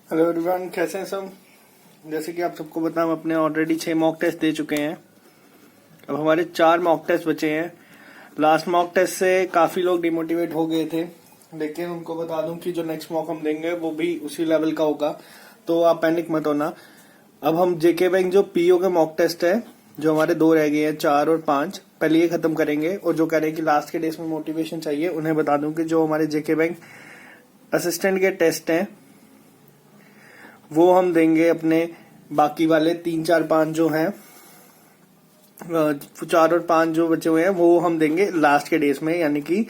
Hello everyone, कैसे हैं सब। जैसे कि आप सबको पता, हम अपने ऑलरेडी 6 मॉक टेस्ट दे चुके हैं। अब हमारे 4 मॉक टेस्ट बचे हैं। लास्ट मॉक टेस्ट से काफी लोग डिमोटिवेट हो गए थे, लेकिन उनको बता दूं कि जो नेक्स्ट मॉक हम देंगे वो भी उसी लेवल का होगा, तो आप पैनिक मत होना। अब हम जेके बैंक जो पीओ के मॉक टेस्ट है, जो हमारे 2 रह गए हैं, 4 और 5, पहले ये खत्म करेंगे। और जो कह रहे हैं कि लास्ट के डेज में मोटिवेशन चाहिए, उन्हें बता दूं कि जो हमारे जेके बैंक असिस्टेंट के टेस्ट हैं वो हम देंगे अपने बाकी वाले 3, 4, 5 जो हैं, 4 और 5 जो बचे हुए हैं वो हम देंगे लास्ट के डेज में, यानी कि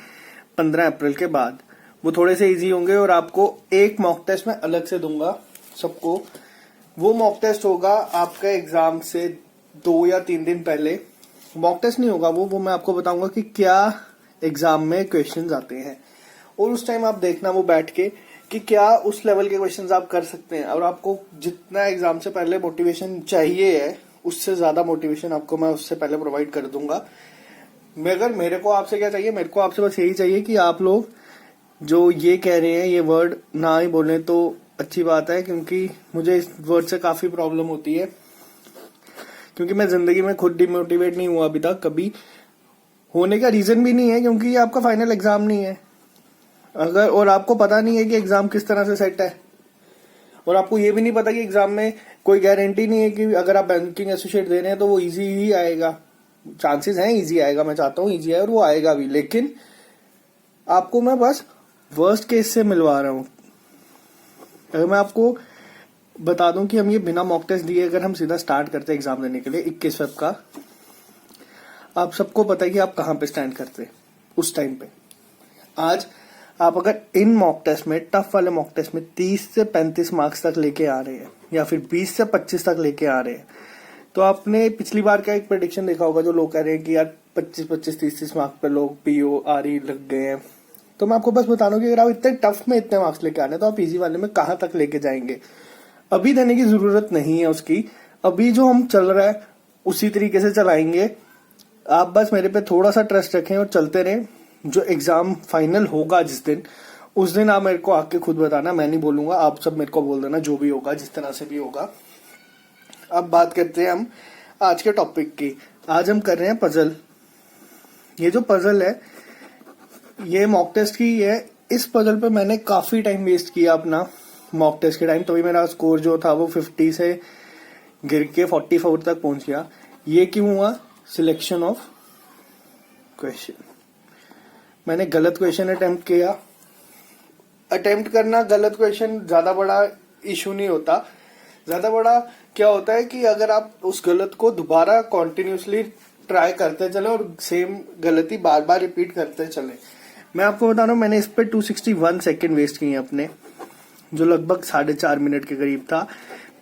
15 अप्रैल के बाद। वो थोड़े से इजी होंगे और आपको एक मॉक टेस्ट में अलग से दूंगा सबको। वो मॉक टेस्ट होगा आपका एग्जाम से 2 या 3 दिन पहले। मॉक टेस्ट नहीं होगा वो मैं आपको बताऊंगा कि क्या एग्जाम में क्वेश्चंस आते हैं, और उस टाइम आप देखना वो बैठ के कि क्या उस लेवल के क्वेश्चंस आप कर सकते हैं। और आपको जितना एग्जाम से पहले मोटिवेशन चाहिए है, उससे ज्यादा मोटिवेशन आपको मैं उससे पहले प्रोवाइड कर दूंगा। मगर मेरे को आपसे क्या चाहिए, मेरे को आपसे बस यही चाहिए कि आप लोग जो ये कह रहे हैं ये वर्ड ना ही बोलें तो अच्छी बात है, क्योंकि मुझे इस वर्ड से काफी प्रॉब्लम होती है। क्योंकि मैं जिंदगी में खुद डिमोटिवेट नहीं हुआ अभी तक कभी, होने का रीजन भी नहीं है, क्योंकि ये आपका फाइनल एग्जाम नहीं है। अगर और आपको पता नहीं है कि एग्जाम किस तरह से सेट है, और आपको ये भी नहीं पता कि एग्जाम में कोई गारंटी नहीं है कि अगर आप बैंकिंग एसोसिएट दे रहे हैं तो वो इजी ही आएगा। चांसेस हैं इजी आएगा, मैं चाहता हूँ इजी आए और वो आएगा भी, लेकिन आपको मैं बस वर्स्ट केस से मिलवा रहा हूं। अगर मैं आपको बता दूं कि हम ये बिना मॉक टेस्ट दिए अगर हम सीधा स्टार्ट करते एग्जाम देने के लिए 21 फेब का, आप सबको पता है कि आप कहां पे स्टैंड करते उस टाइम पे। आज आप अगर इन मॉक टेस्ट में, टफ वाले मॉक टेस्ट में 30 से 35 मार्क्स तक लेके आ रहे हैं, या फिर 20 से 25 तक लेके आ रहे हैं, तो आपने पिछली बार का एक प्रेडिक्शन देखा होगा, जो लोग कह रहे हैं कि यार 25-25, 30-30 मार्क्स पर लोग पीओ आरई लग गए हैं। तो मैं आपको बस बता रहा हूँ कि अगर आप इतने टफ में इतने मार्क्स लेके आ रहे हैं तो आप इजी वाले में कहाँ तक लेके जाएंगे। अभी देने की जरूरत नहीं है उसकी, अभी जो हम चल रहा है उसी तरीके से चलाएंगे। आप बस मेरे पे थोड़ा सा ट्रस्ट रखें और चलते रहें। जो एग्जाम फाइनल होगा जिस दिन, उस दिन आप मेरे को आके खुद बताना, मैं नहीं बोलूंगा, आप सब मेरे को बोल देना जो भी होगा, जिस तरह से भी होगा। अब बात करते हैं हम आज के टॉपिक की। आज हम कर रहे हैं पजल। ये जो पजल है ये मॉक टेस्ट की है। इस पजल पे मैंने काफी टाइम वेस्ट किया अपना मॉक टेस्ट के टाइम, तभी मेरा स्कोर जो था वो 50 से गिर के 44 तक पहुंच गया। ये क्यों हुआ? Selection of question. मैंने गलत क्वेश्चन अटेम्प्ट किया। अटेम्प्ट करना गलत क्वेश्चन ज्यादा बड़ा इशू नहीं होता। ज्यादा बड़ा क्या होता है कि अगर आप उस गलत को दोबारा कॉन्टिन्यूसली ट्राई करते चले और सेम गलती बार बार रिपीट करते चले। मैं आपको बता रहा हूँ, मैंने इस पे 261 सेकेंड वेस्ट किए अपने, जो लगभग 4.5 मिनट के करीब था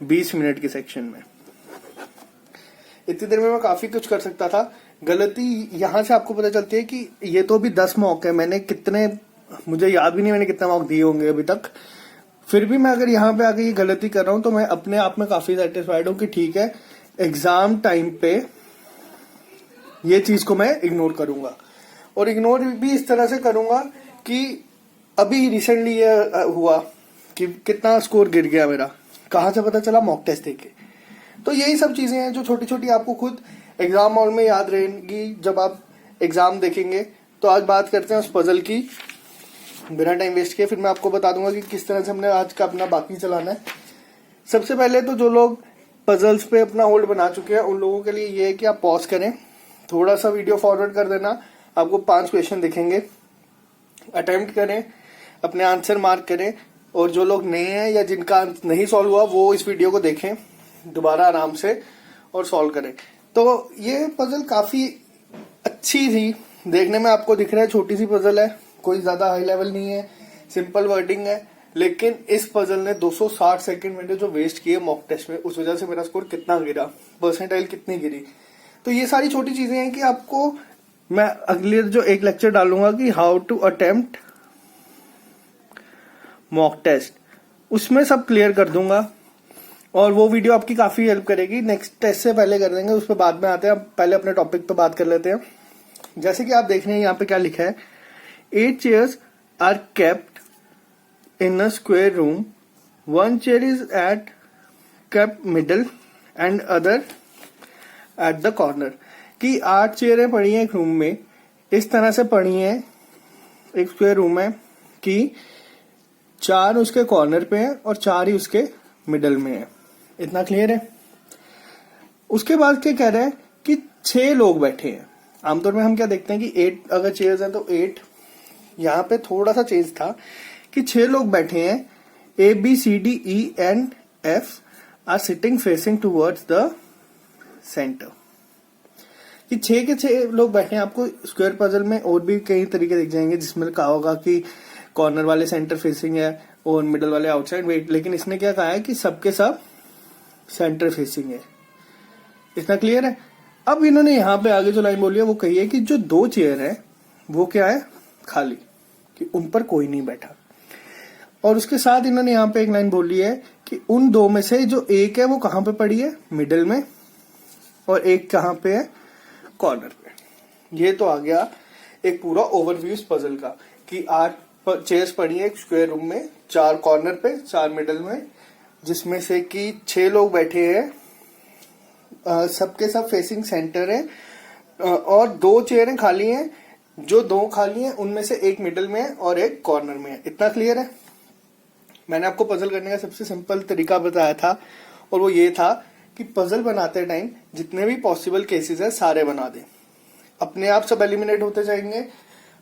20 मिनट के सेक्शन में। इतनी देर में मैं काफी कुछ कर सकता था। गलती यहां से आपको पता चलती है कि ये तो अभी 10 मॉक है, मैंने कितने, मुझे याद भी नहीं मैंने कितने मॉक दिए होंगे अभी तक। फिर भी मैं अगर यहाँ पे आके ये गलती कर रहा हूं तो मैं अपने आप में काफी सेटिस्फाइड हूं कि ठीक है, एग्जाम टाइम पे ये चीज को मैं इग्नोर करूंगा। और इग्नोर भी इस तरह से करूंगा कि अभी रिसेंटली ये हुआ कि कितना स्कोर गिर गया मेरा, कहां से पता चला? मॉक टेस्ट देके। तो यही सब चीजें हैं जो छोटी छोटी आपको खुद एग्जाम हॉल में याद रहेंगी जब आप एग्जाम देखेंगे। तो आज बात करते हैं उस पजल की, बिना टाइम वेस्ट किए। फिर मैं आपको बता दूंगा कि किस तरह से हमने आज का अपना बाकी चलाना है। सबसे पहले तो जो लोग पजल्स पे अपना होल्ड बना चुके हैं उन लोगों के लिए ये है कि आप पॉज करें, थोड़ा सा वीडियो फॉरवर्ड कर देना, आपको 5 क्वेश्चन दिखेंगे, अटेम्प्ट करें, अपने आंसर मार्क करें। और जो लोग नए हैं या जिनका नहीं सॉल्व हुआ वो इस वीडियो को देखें दोबारा आराम से और सॉल्व करें। तो ये पजल काफी अच्छी थी देखने में, आपको दिख रहा है छोटी सी पजल है, कोई ज्यादा हाई लेवल नहीं है, सिंपल वर्डिंग है, लेकिन इस पजल ने 260 सेकंड मैंने जो वेस्ट किए मॉक टेस्ट में, उस वजह से मेरा स्कोर कितना गिरा, परसेंटाइल कितनी गिरी। तो ये सारी छोटी चीजें हैं कि आपको मैं अगले जो एक लेक्चर डालूंगा कि how to attempt mock test, उसमें सब क्लियर कर दूंगा और वो वीडियो आपकी काफी हेल्प करेगी। नेक्स्ट टेस्ट से पहले कर देंगे, उस पर बाद में आते हैं। पहले अपने टॉपिक पे बात कर लेते हैं। जैसे कि आप देख रहे हैं यहाँ पे क्या लिखा है, 8 chairs are kept in a square room one chair is at kept middle and other at the corner. कि 8 चेयरें पड़ी हैं एक रूम में, इस तरह से पड़ी हैं, एक स्क्वायर रूम है कि 4 उसके कॉर्नर पे है और 4 ही उसके मिडल में है. इतना क्लियर है. उसके बाद क्या कह रहे हैं कि 6 लोग बैठे हैं. आमतौर में हम क्या देखते हैं कि 8 अगर चेयर्स हैं तो 8. यहाँ पे थोड़ा सा चेंज था कि 6 लोग बैठे हैं. A B C D E and F are sitting facing towards the centre. कि 6 के 6 लोग बैठे हैं. आपको स्क्वायर पजल में और भी कई तरीके दिख जाएंगे जिसमें कहा होगा कि कॉर्नर वाले सेंटर फेसिंग है और मिडल वाले आउटसाइड. वेट, लेकिन इसने क्या कहा है कि सबके सब सेंटर फेसिंग है. इतना क्लियर है. अब इन्होंने यहाँ पे आगे जो लाइन बोली है वो कही है कि जो 2 चेयर है वो क्या है, खाली, कि उन पर कोई नहीं बैठा. और उसके साथ इन्होंने यहाँ पे एक लाइन बोली है कि उन 2 में से जो एक है वो कहाँ पे पड़ी है, मिडिल में, और एक कहाँ पे है, कॉर्नर पे. ये तो आ गया एक पूरा ओवरव्यू इस पजल का कि 8 चेयर्स पड़ी है एक स्क्वायर रूम में, 4 कॉर्नर पे, 4 मिडिल में, जिसमें से कि 6 लोग बैठे हैं. सबके सब फेसिंग सेंटर है और 2 चेयरें खाली हैं. जो 2 खाली हैं उनमें से एक मिडिल में है और एक कॉर्नर में है. इतना क्लियर है. मैंने आपको पजल करने का सबसे सिंपल तरीका बताया था और वो ये था कि पजल बनाते टाइम जितने भी पॉसिबल केसेस है सारे बना दें. अपने आप सब एलिमिनेट होते जाएंगे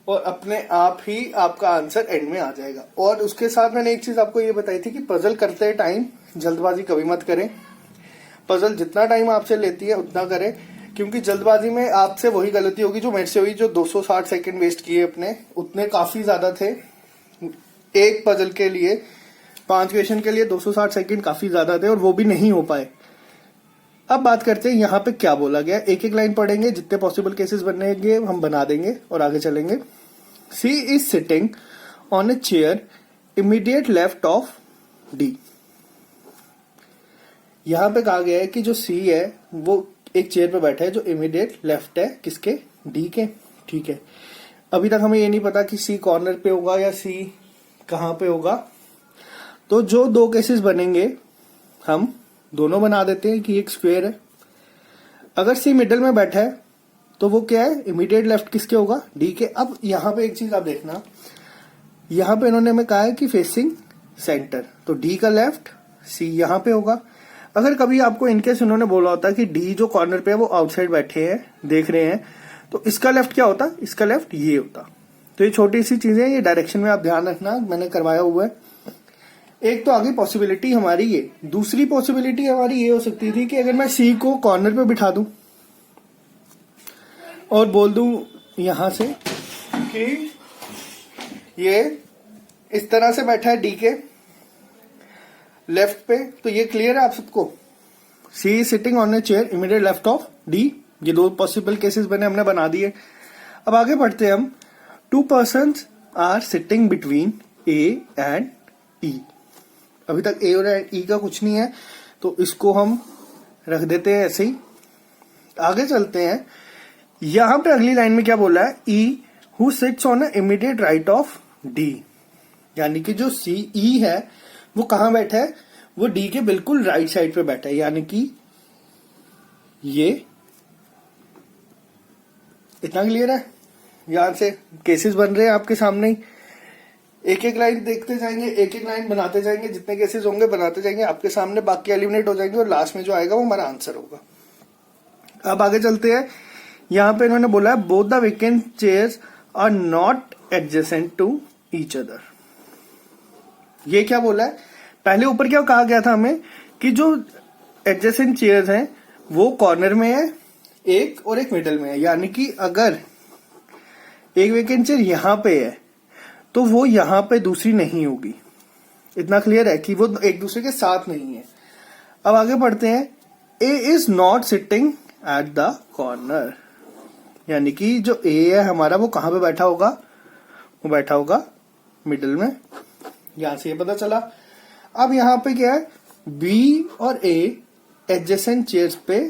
और अपने आप ही आपका आंसर एंड में आ जाएगा. और उसके साथ मैंने एक चीज आपको ये बताई थी कि पजल करते टाइम जल्दबाजी कभी मत करें. पजल जितना टाइम आपसे लेती है उतना करें, क्योंकि जल्दबाजी में आपसे वही गलती होगी जो मेरे से हुई. जो 260 सेकंड वेस्ट किए अपने, उतने काफी ज्यादा थे. एक पजल के लिए 5 क्वेश्चन के लिए 260 सेकंड काफी ज्यादा थे और वो भी नहीं हो पाए. अब बात करते हैं यहाँ पे क्या बोला गया. एक एक लाइन पढ़ेंगे, जितने पॉसिबल केसेस बनेंगे हम बना देंगे और आगे चलेंगे. C is sitting on a chair immediate left of D. यहाँ पे कहा गया है कि जो सी है वो एक चेयर पे बैठा है जो इमीडिएट लेफ्ट है किसके, डी के. ठीक है. अभी तक हमें ये नहीं पता कि सी कॉर्नर पे होगा या सी कहाँ पे होगा. तो जो 2 केसेस बनेंगे हम दोनों बना देते हैं कि एक स्क्वायर है. अगर सी मिडिल में बैठा है तो वो क्या है, इमीडिएट लेफ्ट किसके होगा, डी के. अब यहाँ पे एक चीज आप देखना, यहाँ पे इन्होंने हमें कहा है कि फेसिंग सेंटर, तो डी का लेफ्ट, सी यहाँ पे होगा. अगर कभी आपको इनकेस उन्होंने बोला होता कि डी जो कॉर्नर पे है वो आउटसाइड बैठे हैं, देख रहे हैं, तो इसका लेफ्ट क्या होता, इसका लेफ्ट ये होता. तो ये छोटी सी चीजें, ये डायरेक्शन में आप ध्यान रखना, मैंने करवाया हुआ है. एक तो आगे पॉसिबिलिटी हमारी ये. दूसरी पॉसिबिलिटी हमारी ये हो सकती थी कि अगर मैं सी को कॉर्नर पे बिठा दूं और बोल दूं यहां से कि ये इस तरह से बैठा है डी के लेफ्ट पे, तो ये क्लियर है आप सबको. C is sitting on a chair immediate left of D. ये 2 पॉसिबल केसेस बने, हमने बना दिए. अब आगे बढ़ते हैं हम. 2 persons are sitting between A and E. अभी तक ए और ई का कुछ नहीं है तो इसको हम रख देते हैं ऐसे ही. आगे चलते हैं. यहां पे अगली लाइन में क्या बोला है, ई who sits on A immediate right of D. यानी कि जो सी ई है वो कहां बैठा है, वो डी के बिल्कुल राइट साइड पे बैठा है. यानी कि ये. इतना क्लियर है. यहां से केसेस बन रहे हैं आपके सामने ही. एक एक लाइन देखते जाएंगे, एक एक लाइन बनाते जाएंगे, जितने केसेस होंगे बनाते जाएंगे आपके सामने, बाकी एलिमिनेट हो जाएंगे और लास्ट में जो आएगा वो हमारा आंसर होगा. अब आगे चलते हैं. यहां पे इन्होंने बोला है both the vacant chairs are not adjacent to each other. ये क्या बोला है, पहले ऊपर क्या कहा गया था हमें कि जो एडजेसेंट चेयर्स हैं वो कॉर्नर में है एक और एक मिडल में है. यानी कि अगर एक वेकेंट चेयर यहां पे है तो वो यहां पे दूसरी नहीं होगी. इतना क्लियर है कि वो एक दूसरे के साथ नहीं है. अब आगे बढ़ते हैं. A is not sitting at the corner. यानी कि जो ए है हमारा वो कहां पे बैठा होगा, वो बैठा होगा मिडल में. यहां से ये पता चला. अब यहां पे क्या है, बी और ए एडजेसेंट चेयर्स पे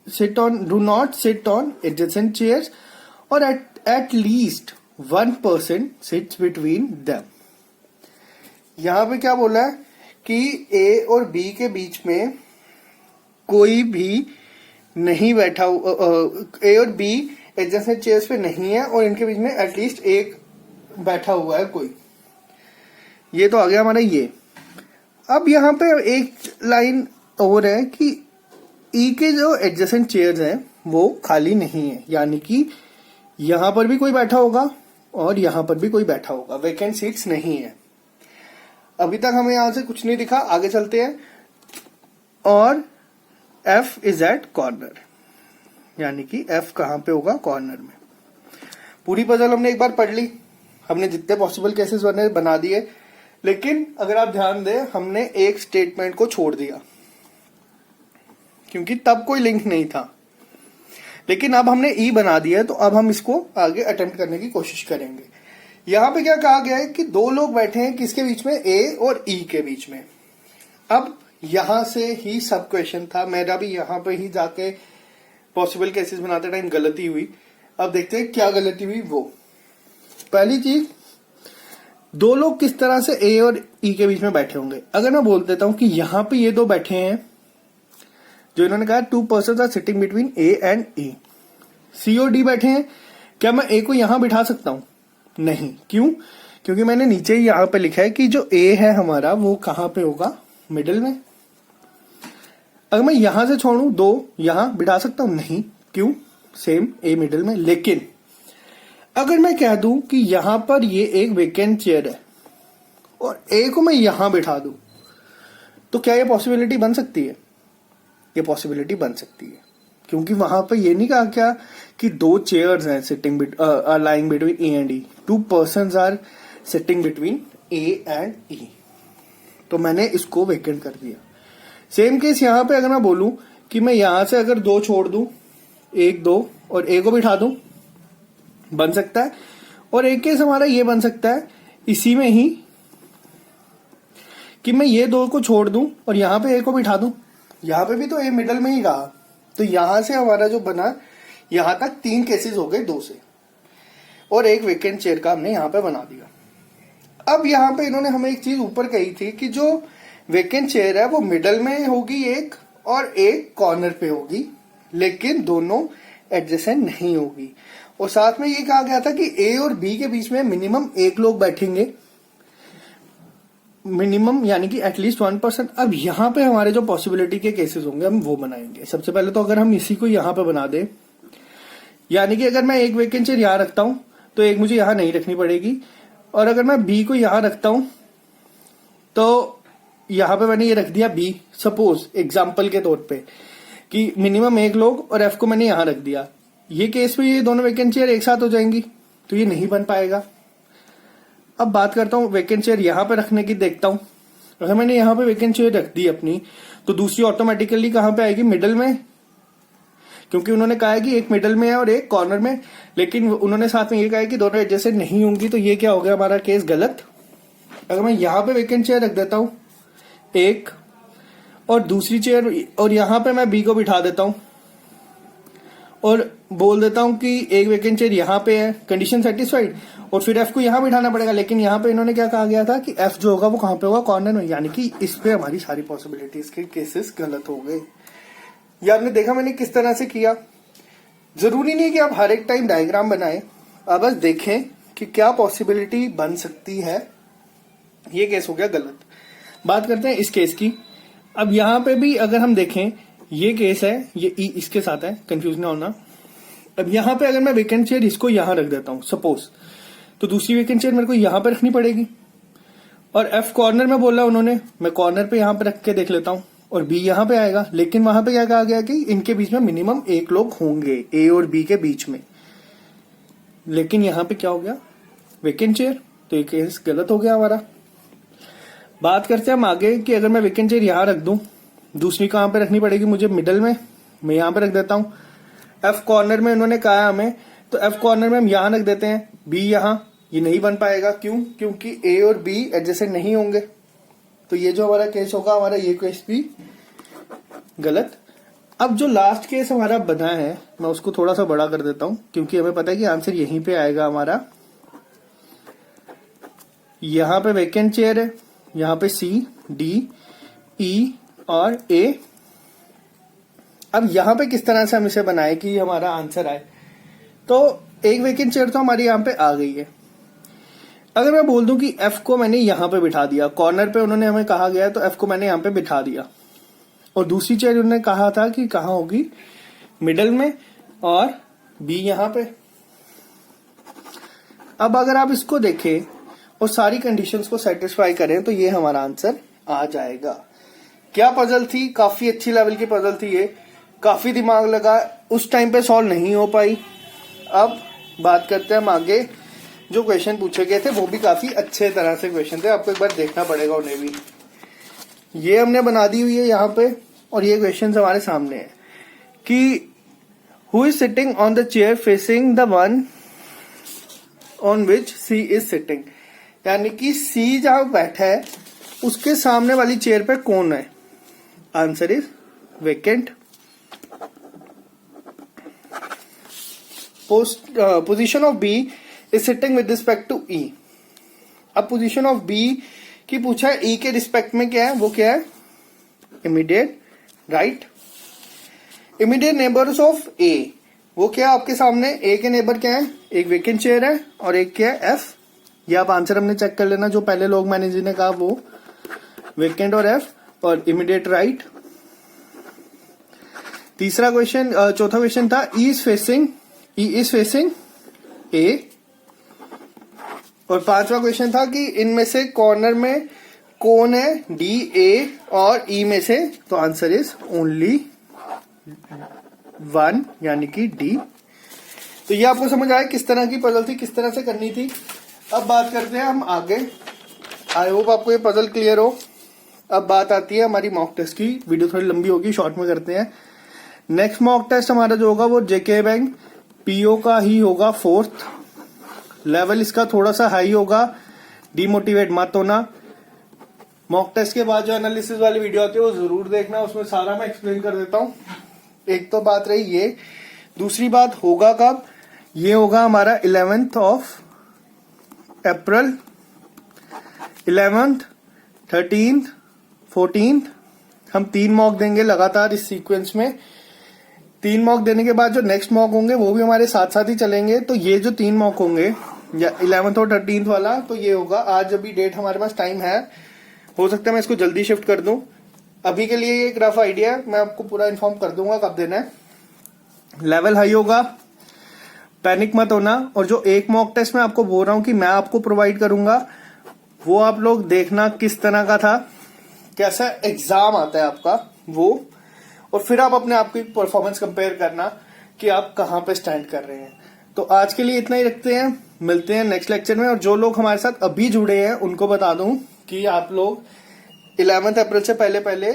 sit on, do not sit on adjacent chairs और at least 1 person sits between them. यहां पे क्या बोला है कि ए और बी के बीच में कोई भी नहीं बैठा, ए और बी एडजेसेंट चेयर्स पे नहीं है और इनके बीच में एटलीस्ट एक बैठा हुआ है कोई। ये तो आ गया हमारा ये। अब यहाँ पे एक लाइन और है कि ई के जो एडजेसेंट चेयर्स हैं वो खाली नहीं है, यानी कि यहां पर भी कोई बैठा होगा और यहां पर भी कोई बैठा होगा, वैकेंट सीट्स नहीं है। अभी तक हमें यहां से कुछ नहीं दिखा, आगे चलते हैं। और F इज एट कॉर्नर, यानी कि F कहां पे होगा, कॉर्नर में। पूरी पजल हमने एक बार पढ़ ली, हमने जितने पॉसिबल केसेस बना दिए, लेकिन अगर आप ध्यान दें हमने एक स्टेटमेंट को छोड़ दिया क्योंकि तब कोई लिंक नहीं था, लेकिन अब हमने ई बना दिया है तो अब हम इसको आगे अटेम्प्ट करने की कोशिश करेंगे। यहां पे क्या कहा गया है कि दो लोग बैठे हैं किसके बीच में, ए और ई के बीच में। अब यहां से ही सब क्वेश्चन था, मेरा भी यहां पे ही जाके पॉसिबल केसेस बनाते टाइम गलती हुई। अब देखते हैं क्या गलती हुई। वो पहली चीज, दो लोग किस तरह से ए और ई के बीच में बैठे होंगे। अगर मैं बोल देता हूं कि यहां पे ये दो बैठे हैं, जो इन्होंने कहा 2 person are sitting between A and E, C और डी बैठे हैं, क्या मैं ए को यहां बिठा सकता हूं? नहीं। क्यों? क्योंकि मैंने नीचे ही यहां पे लिखा है कि जो ए है हमारा वो कहां पे होगा, मिडिल में। अगर मैं यहां से छोड़ू दो, यहां बिठा सकता हूं? नहीं। क्यों? सेम ए मिडिल में। लेकिन अगर मैं कह दूं कि यहां पर ये एक वेकेंट चेयर है और ए को मैं यहां बिठा दूं, तो क्या ये पॉसिबिलिटी बन सकती है? ये पॉसिबिलिटी बन सकती है, क्योंकि वहां पर ये नहीं कहा क्या कि दो चेयर्स हैं sitting lying between A and E, 2 persons are sitting between A and E, तो मैंने इसको वेकेंट कर दिया। सेम केस यहां पे अगर मैं बोलूं कि मैं यहां से अगर दो छोड़ दूं, 1 2 और ए को बिठा दूं, बन सकता है। और एक केस हमारा ये बन सकता है इसी में ही कि मैं ये दो को छोड़ दूं और यहां पे ए को बिठा दूं, यहां पे भी तो ए मिडल में ही रहा, तो यहां से हमारा जो बना, यहां तक 3 केसेस हो गए 2 से, और एक वेकेंट चेयर का हमने यहां पे बना दिया। अब यहां पे इन्होंने हमें एक चीज ऊपर कही थी कि जो वेकेंट चेयर है वो मिडल में होगी एक और एक कॉर्नर पे होगी, लेकिन दोनों एडजेसेंट नहीं होगी। और साथ में ये कहा गया था कि ए और बी के बीच में मिनिमम एक लोग बैठेंगे, मिनिमम यानी कि एटलीस्ट 1%। अब यहां पे हमारे जो पॉसिबिलिटी के केसेस होंगे हम वो बनाएंगे। सबसे पहले तो अगर हम इसी को यहां पे बना दें, यानी कि अगर मैं एक वेकेंट चेयर यहां रखता हूं तो एक मुझे यहां नहीं रखनी पड़ेगी, और अगर मैं बी को यहां रखता हूं तो यहां पे मैंने ये रख दिया बी, सपोज एग्जाम्पल के तौर पे कि मिनिमम एक लोग, और एफ को मैंने यहां रख दिया। ये केस में ये दोनों वेकेंट चेयर एक साथ हो जाएंगी, तो ये नहीं बन पाएगा। अब बात करता हूं वेकेंट चेयर यहां पे रखने की, देखता हूं अगर मैंने यहां पे वेकेंट चेयर रख दी अपनी, तो दूसरी ऑटोमेटिकली कहां पे आएगी, मिडल में, क्योंकि उन्होंने कहा है कि एक मिडल में है और एक कॉर्नर में, लेकिन उन्होंने साथ में ये कहा है कि दोनों एडजेसेंट नहीं होंगी, तो ये क्या हो गया हमारा केस गलत। अगर मैं यहां पे वेकेंट चेयर रख देता हूं एक, और दूसरी चेयर, और यहां पे मैं बी को बिठा देता हूं और बोल देता हूं कि एक वेकेंट चेयर यहां पे है, कंडीशन सेटिस्फाइड, और फिर एफ को यहां बिठाना पड़ेगा, लेकिन यहां पे इन्होंने क्या कहा गया था कि एफ जो होगा वो कहां पे होगा, कॉर्नर में, यानी कि इस पे हमारी सारी पॉसिबिलिटीज के केसेस गलत हो गए। ये आपने देखा मैंने किस तरह से किया। जरूरी नहीं कि आप हर एक टाइम डायग्राम बनाएं, आप बस देखें कि क्या पॉसिबिलिटी बन सकती है। ये केस हो गया गलत। बात करते हैं इस केस की। अब यहां पे भी अगर हम देखें, ये केस है, ये ई इसके साथ है, कंफ्यूज ना होना। अब यहां पे अगर मैं वेकेंट चेयर इसको यहां रख देता हूं सपोज, तो दूसरी वेकेंट चेयर मेरे को यहां पे रखनी पड़ेगी, और एफ कॉर्नर में बोला उन्होंने, मैं कॉर्नर पे यहां पे रख के देख लेता हूं, और बी यहां पे आएगा, लेकिन वहां पे क्या कहा गया कि इनके बीच में मिनिमम एक लोग होंगे, ए और बी के बीच में, लेकिन यहां पे क्या हो गया, वेकेंट चेयर, तो ये केस गलत हो गया हमारा। बात करते हैं हम आगे कि अगर मैं वेकेंट चेयर यहां रख दूं, दूसरी कहां पे रखनी पड़ेगी मुझे, मिडल में, मैं यहां पे रख देता हूं। एफ कॉर्नर में उन्होंने कहा हमें, तो एफ कॉर्नर में हम यहां रख देते हैं, बी यहां, ये नहीं बन पाएगा। क्यों? क्योंकि ए और बी एडजेसेंट नहीं होंगे, तो ये जो हमारा केस होगा, हमारा ये केस भी गलत। अब जो लास्ट केस हमारा बना है, मैं उसको थोड़ा सा बड़ा कर देता हूं, क्योंकि हमें पता है कि आंसर यहीं पे आएगा हमारा। यहां पे वेकेंट चेयर है, यहाँ पे C, D, E और A। अब यहाँ पे किस तरह से हम इसे बनाए कि हमारा आंसर आए। तो एक वैकेंट चेयर तो हमारी यहाँ पे आ गई है। अगर मैं बोल दूं कि F को मैंने यहाँ पे बिठा दिया, कॉर्नर पे उन्होंने हमें कहा गया है तो F को मैंने यहाँ पे बिठा दिया, और दूसरी चेयर उन्होंने कहा था कि कहाँ होगी, मिडल में, और B यहाँ पे। अब अगर आप इसको देखें और सारी कंडीशंस को सेटिस्फाई करें तो ये हमारा आंसर आ जाएगा। क्या पजल थी, काफी अच्छी लेवल की पजल थी ये, काफी दिमाग लगा, उस टाइम पे सॉल्व नहीं हो पाई। अब बात करते हैं हम आगे। जो क्वेश्चन पूछे गए थे वो भी काफी अच्छे तरह से क्वेश्चन थे, आपको एक बार देखना पड़ेगा उन्हें भी। ये हमने बना दी हुई है यहाँ पे, और ये क्वेश्चन हमारे सामने है कि who is sitting on the chair facing the one on which C is sitting, यानी कि सी जहां बैठा है उसके सामने वाली चेयर पे कौन है। Answer is vacant. Position of B is sitting with respect to E. अब पोजीशन ऑफ बी की पूछा है, ई के रिस्पेक्ट में क्या है, वो क्या है, immediate right. Immediate neighbours of A, वो क्या है आपके सामने, ए के नेबर क्या है, एक वेकेंट चेयर है और एक क्या है, एफ। ये आप आंसर हमने चेक कर लेना, जो पहले लोग मैंने जिन्हें कहा वो वेकेंट और एफ और इमीडिएट राइट। तीसरा क्वेश्चन, चौथा क्वेश्चन था ई इज फेसिंग ए, और पांचवा क्वेश्चन था कि इनमें से कॉर्नर में कौन है, डी, ए और ई में से, तो आंसर इज ओनली वन, यानी कि डी। तो ये आपको समझ आया किस तरह की पजल थी, किस तरह से करनी थी। अब बात करते हैं हम आगे। आई होप आपको ये पजल क्लियर हो। अब बात आती है हमारी मॉक टेस्ट की। वीडियो थोड़ी लंबी होगी, शॉर्ट में करते हैं। नेक्स्ट मॉक टेस्ट हमारा जो होगा वो जेके बैंक पीओ का ही होगा, 4th लेवल इसका थोड़ा सा हाई होगा, डिमोटिवेट मत होना। मॉक टेस्ट के बाद जो एनालिसिस वाली वीडियो आती है वो जरूर देखना, उसमें सारा मैं एक्सप्लेन कर देता हूं। एक तो बात रही ये, दूसरी बात होगा कब, ये होगा हमारा 11th अप्रैल, 11th, 13th, 14th। हम 3 मॉक देंगे लगातार इस सीक्वेंस में। 3 मॉक देने के बाद जो नेक्स्ट मॉक होंगे वो भी हमारे साथ साथ ही चलेंगे। तो ये जो 3 मॉक होंगे, या 11th और 13th वाला, तो ये होगा, आज अभी डेट हमारे पास टाइम है, हो सकता है मैं इसको जल्दी शिफ्ट कर दूं। अभी के लिए ये एक रफ आइडिया है, मैं आपको पूरा इन्फॉर्म कर दूंगा कब देना है। लेवल हाई होगा, पैनिक मत होना। और जो एक मॉक टेस्ट में आपको बोल रहा हूं कि मैं आपको प्रोवाइड करूंगा, वो आप लोग देखना किस तरह का था, कैसा एग्जाम आता है आपका वो, और फिर आप अपने आप की परफॉर्मेंस कंपेयर करना कि आप कहां पे स्टैंड कर रहे हैं। तो आज के लिए इतना ही रखते हैं, मिलते हैं नेक्स्ट लेक्चर में। और जो लोग हमारे साथ अभी जुड़े हैं उनको बता दूं कि आप लोग 11 अप्रैल से पहले पहले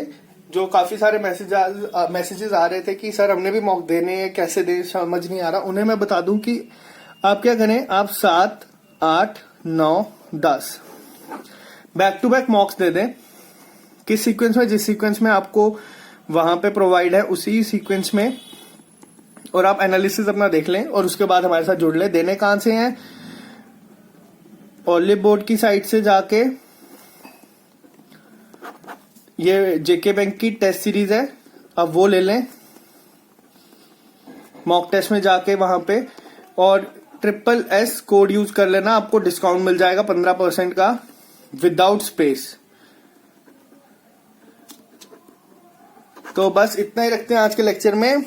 जो काफी सारे मैसेजेस आ रहे थे कि सर हमने भी मॉक देने हैं, कैसे दें, समझ नहीं आ रहा, उन्हें मैं बता दूं कि आप क्या करें, आप 7, 8, 9, 10 बैक टू बैक मॉक्स दे दें। किस सीक्वेंस में, जिस सीक्वेंस में आपको वहां पे प्रोवाइड है उसी सीक्वेंस में, और आप एनालिसिस अपना देख लें और उसके बाद हमारे साथ जुड़ लें। देने कहां से हैं, ऑलिव बोर्ड की साइट से जाके, ये जेके बैंक की टेस्ट सीरीज है, अब वो ले लें मॉक टेस्ट में जाके वहां पे, और SSS कोड यूज कर लेना, आपको डिस्काउंट मिल जाएगा 15% का विदाउट स्पेस। तो बस इतना ही रखते हैं आज के लेक्चर में।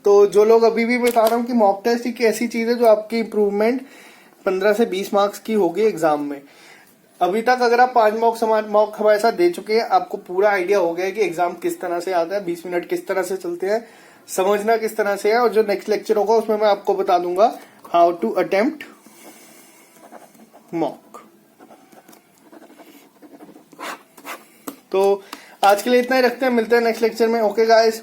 तो जो लोग अभी भी बता रहा हूं कि मॉक टेस्ट एक ऐसी चीज है जो आपकी इंप्रूवमेंट 15 से 20 मार्क्स की होगी एग्जाम में। अभी तक अगर आप 5 मॉक हमारे साथ दे चुके हैं, आपको पूरा आइडिया हो गया है कि एग्जाम किस तरह से आता है, 20 मिनट किस तरह से चलते हैं, समझना किस तरह से है। और जो नेक्स्ट लेक्चर होगा उसमें मैं आपको बता दूंगा हाउ टू अटेम्प्ट मॉक। तो आज के लिए इतना ही रखते हैं, मिलते हैं नेक्स्ट लेक्चर में। Okay guys.